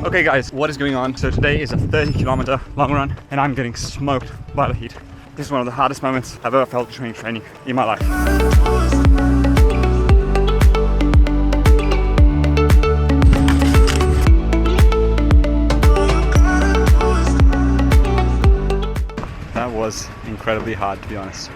Okay guys, what is going on? So today is a 30-kilometer long run and I'm getting smoked by the heat. This is one of the hardest moments I've ever felt during training in my life. That was incredibly hard, to be honest.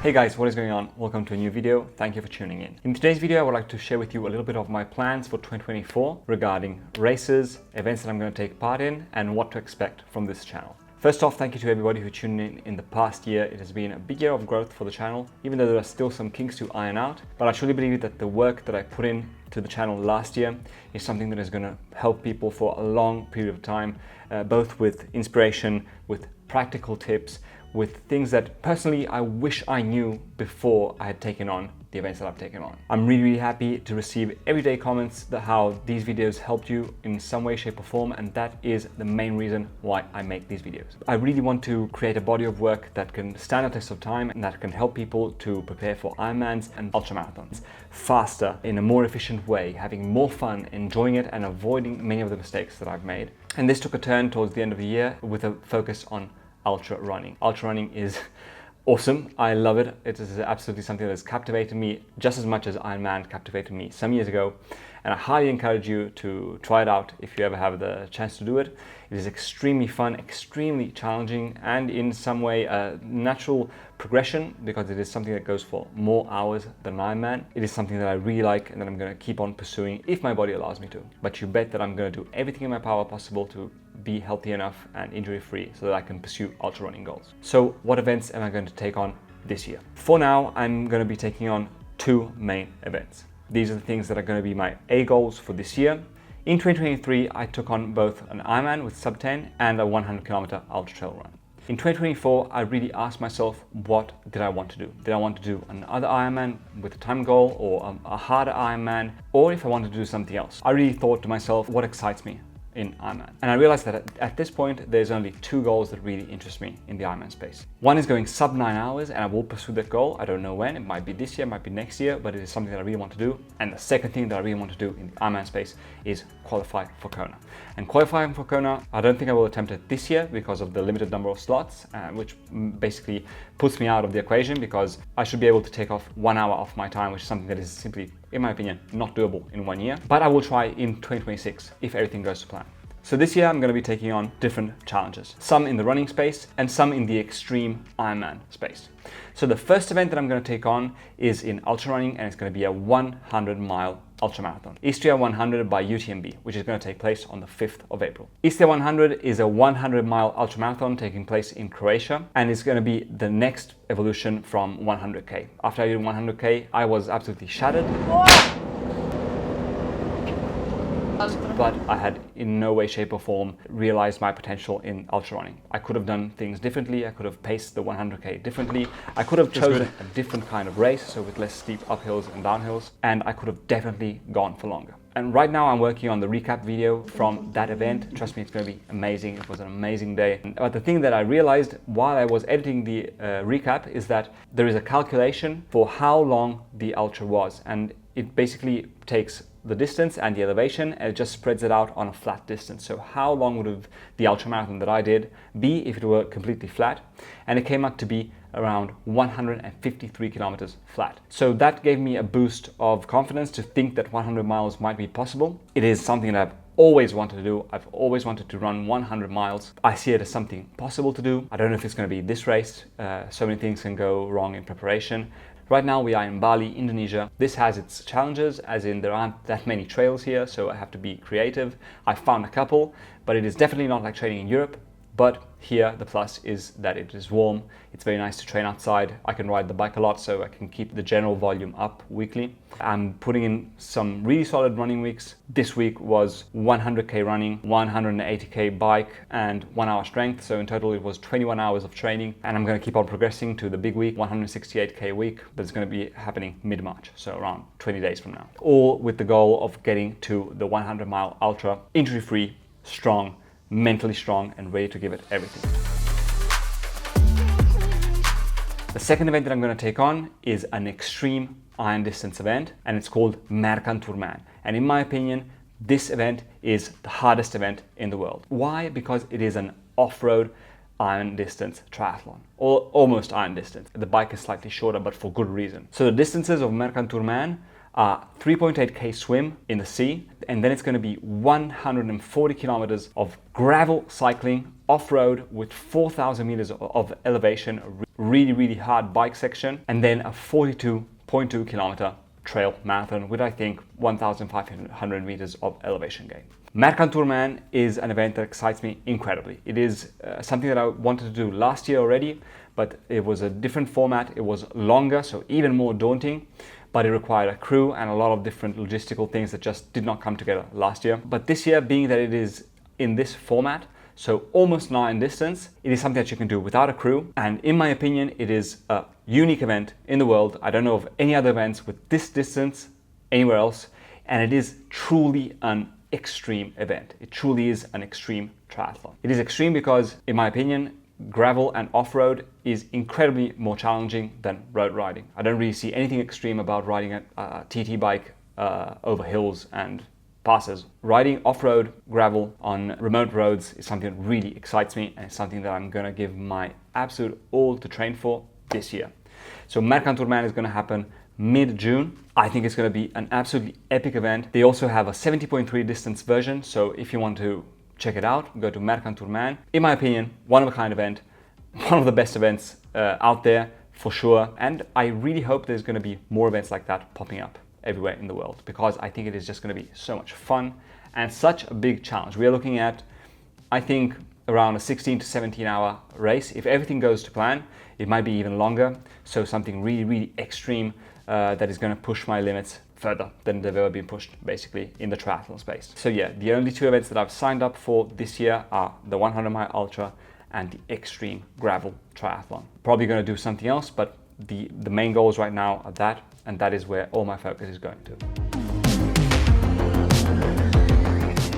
Hey guys, what is going on? Welcome to a new video. Thank you for tuning in. In today's video, I would like to share with you a little bit of my plans for 2024 regarding races, events that I'm going to take part in, and what to expect from this channel. First off, thank you to everybody who tuned in the past year. It has been a big year of growth for the channel, even though there are still some kinks to iron out. But I truly believe that the work that I put in to the channel last year is something that is going to help people for a long period of time, both with inspiration, with practical tips, with things that personally I wish I knew before I had taken on the events that I've taken on. I'm really happy to receive everyday comments that how these videos helped you in some way, shape or form, and that is the main reason why I make these videos. I really want to create a body of work that can stand the test of time and that can help people to prepare for Ironmans and ultramarathons faster, in a more efficient way, having more fun, enjoying it and avoiding many of the mistakes that I've made. And this took a turn towards the end of the year with a focus on ultra running. Ultra running is awesome. I love it. It is absolutely something that has captivated me just as much as Ironman captivated me some years ago. And I highly encourage you to try it out if you ever have the chance to do it. It is extremely fun, extremely challenging, and in some way a natural progression because it is something that goes for more hours than Ironman. It is something that I really like and that I'm going to keep on pursuing if my body allows me to. But you bet that I'm going to do everything in my power possible to be healthy enough and injury-free so that I can pursue ultra running goals. So what events am I going to take on this year? For now, I'm going to be taking on two main events. These are the things that are going to be my A goals for this year. In 2023, I took on both an Ironman with sub 10 and a 100-kilometer ultra trail run. In 2024, I really asked myself, what did I want to do? Did I want to do another Ironman with a time goal, or a harder Ironman, or if I wanted to do something else? I really thought to myself, what excites me in Ironman? And I realized that at this point, there's only two goals that really interest me in the Ironman space. One is going sub 9 hours, and I will pursue that goal. I don't know when, it might be this year, it might be next year, but it is something that I really want to do. And the second thing that I really want to do in the Ironman space is qualify for Kona. And qualifying for Kona, I don't think I will attempt it this year because of the limited number of slots, which basically puts me out of the equation because I should be able to take off 1 hour off my time, which is something that is simply, in my opinion, not doable in 1 year. But I will try in 2026 if everything goes to plan. So this year I'm going to be taking on different challenges, some in the running space and some in the extreme Ironman space. So the first event that I'm going to take on is in ultra running, and it's going to be a 100-mile ultramarathon. Istria 100 by UTMB, which is going to take place on the 5th of April. Istria 100 is a 100-mile ultramarathon taking place in Croatia, and it's going to be the next evolution from 100K. After I did 100K, I was absolutely shattered. But I had in no way, shape or form realized my potential in ultra running. I could have done things differently. I could have paced the 100K differently. I could have chosen a different kind of race, so with less steep uphills and downhills, and I could have definitely gone for longer. And right now I'm working on the recap video from that event. Trust me, it's going to be amazing. It was an amazing day. But the thing that I realized while I was editing the recap is that there is a calculation for how long the ultra was, and it basically takes the distance and the elevation and it just spreads it out on a flat distance. So how long would the ultramarathon that I did be if it were completely flat? And it came out to be around 153 kilometers flat. So that gave me a boost of confidence to think that 100 miles might be possible. It is something that I've always wanted to do. I've always wanted to run 100 miles. I see it as something possible to do. I don't know if it's going to be this race. So many things can go wrong in preparation. Right now we are in Bali, Indonesia. This has its challenges, as in there aren't that many trails here, so I have to be creative. I found a couple, but it is definitely not like training in Europe. But here the plus is that it is warm. It's very nice to train outside. I can ride the bike a lot, so I can keep the general volume up weekly. I'm putting in some really solid running weeks. This week was 100K running, 180K bike, and 1 hour strength. So in total it was 21 hours of training, and I'm going to keep on progressing to the big week, 168K week, that's going to be happening mid-March, so around 20 days from now. All with the goal of getting to the 100-mile ultra injury-free, strong, mentally strong, and ready to give it everything. The second event that I'm going to take on is an extreme iron distance event, and it's called Mercantourman. And in my opinion, this event is the hardest event in the world. Why? Because it is an off-road iron distance triathlon, or almost iron distance. The bike is slightly shorter, but for good reason. So the distances of Mercantourman are 3.8k swim in the sea, and then it's going to be 140 kilometers of gravel cycling off-road with 4,000 meters of elevation, really hard bike section, and then a 42.2 kilometer trail marathon with, I think, 1,500 meters of elevation gain. Mercantourman is an event that excites me incredibly. It is something that I wanted to do last year already, but it was a different format. It was longer, so even more daunting, but it required a crew and a lot of different logistical things that just did not come together last year. But this year, being that it is in this format, so almost an iron distance, it is something that you can do without a crew. And in my opinion, it is a unique event in the world. I don't know of any other events with this distance anywhere else. And it is truly an extreme event. It truly is an extreme triathlon. It is extreme because, in my opinion, gravel and off-road is incredibly more challenging than road riding. I don't really see anything extreme about riding a TT bike over hills and passes. Riding off-road gravel on remote roads is something that really excites me, and it's something that I'm going to give my absolute all to train for this year. So Mercantourman is going to happen mid-June. I think it's going to be an absolutely epic event. They also have a 70.3 distance version, so if you want to check it out, go to Mercantourman. In my opinion, one of a kind event, one of the best events out there for sure, and I really hope there's going to be more events like that popping up everywhere in the world, because I think it is just going to be so much fun and such a big challenge. We are looking at, I think, around a 16 to 17 hour race. If everything goes to plan, it might be even longer. So something really extreme that is going to push my limits further than they've ever been pushed, basically, in the triathlon space. So yeah, the only two events that I've signed up for this year are the 100 mile ultra and the extreme gravel triathlon. Probably going to do something else, but the main goals right now are that, and that is where all my focus is going to.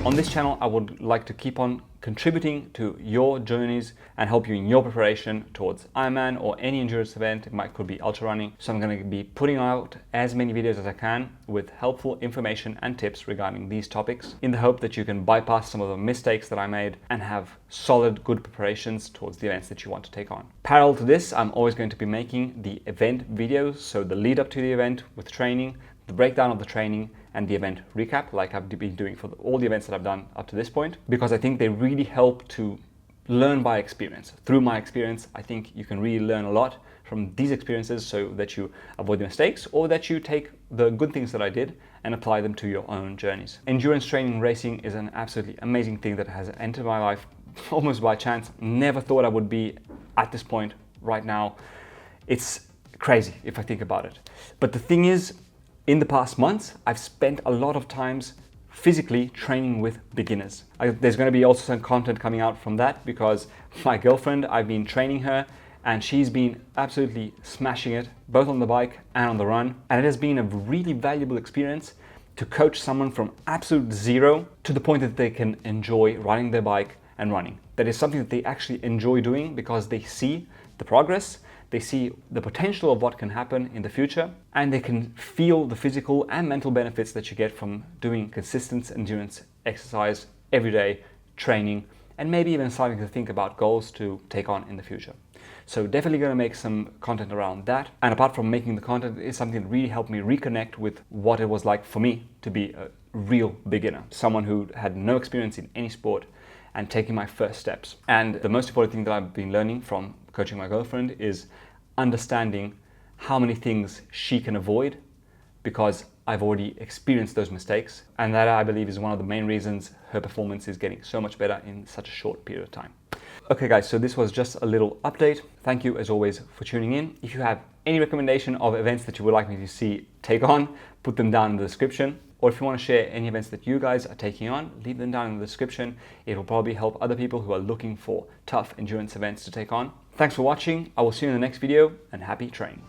On this channel, I would like to keep on contributing to your journeys and help you in your preparation towards Ironman or any endurance event. It could be ultra running. So I'm going to be putting out as many videos as I can with helpful information and tips regarding these topics, in the hope that you can bypass some of the mistakes that I made and have solid, good preparations towards the events that you want to take on. Parallel to this, I'm always going to be making the event videos, so the lead up to the event with training, the breakdown of the training, and the event recap, like I've been doing for all the events that I've done up to this point, because I think they really help to learn by experience. Through my experience, I think you can really learn a lot from these experiences, so that you avoid the mistakes, or that you take the good things that I did and apply them to your own journeys. Endurance training racing is an absolutely amazing thing that has entered my life almost by chance. Never thought I would be at this point right now. It's crazy if I think about it. But the thing is, in the past months, I've spent a lot of times physically training with beginners. There's going to be also some content coming out from that, because my girlfriend, I've been training her, and she's been absolutely smashing it, both on the bike and on the run. And it has been a really valuable experience to coach someone from absolute zero to the point that they can enjoy riding their bike and running. That is something that they actually enjoy doing, because they see the progress, they see the potential of what can happen in the future, and they can feel the physical and mental benefits that you get from doing consistent endurance exercise every day, training, and maybe even starting to think about goals to take on in the future. So definitely going to make some content around that. And apart from making the content, it's something that really helped me reconnect with what it was like for me to be a real beginner, someone who had no experience in any sport and taking my first steps. And the most important thing that I've been learning from coaching my girlfriend is understanding how many things she can avoid, because I've already experienced those mistakes, and that, I believe, is one of the main reasons her performance is getting so much better in such a short period of time. Okay guys, so this was just a little update. Thank you as always for tuning in. If you have any recommendation of events that you would like me to see take on, put them down in the description. Or if you want to share any events that you guys are taking on, leave them down in the description. It will probably help other people who are looking for tough endurance events to take on. Thanks for watching. I will see you in the next video, and happy training.